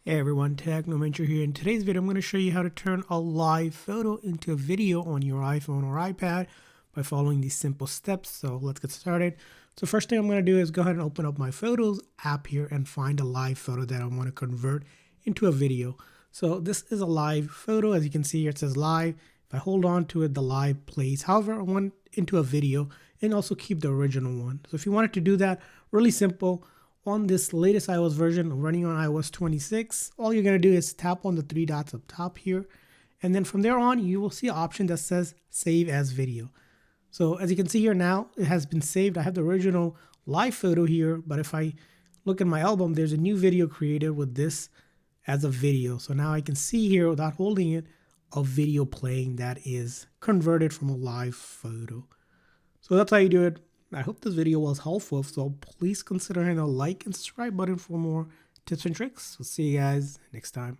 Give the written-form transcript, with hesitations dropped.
Hey everyone, Technomentary here. In today's video, I'm going to show you how to turn a live photo into a video on your iPhone or iPad by following these simple steps. So let's get started. So first thing I'm going to do is go ahead and open up my Photos app here and find a live photo that I want to convert into a video. So this is a live photo. As you can see here, it says live. If I hold on to it, the live plays. However, I want into a video and also keep the original one. So if you wanted to do that, really simple. On this latest iOS version running on iOS 26, all you're going to do is tap on the three dots up top here. And then from there on, you will see an option that says save as video. So as you can see here now, it has been saved. I have the original live photo here, but if I look at my album, there's a new video created with this as a video. So now I can see here without holding it, a video playing that is converted from a live photo. So that's how you do it. I hope this video was helpful, so please consider hitting the like and subscribe button for more tips and tricks. We'll see you guys next time.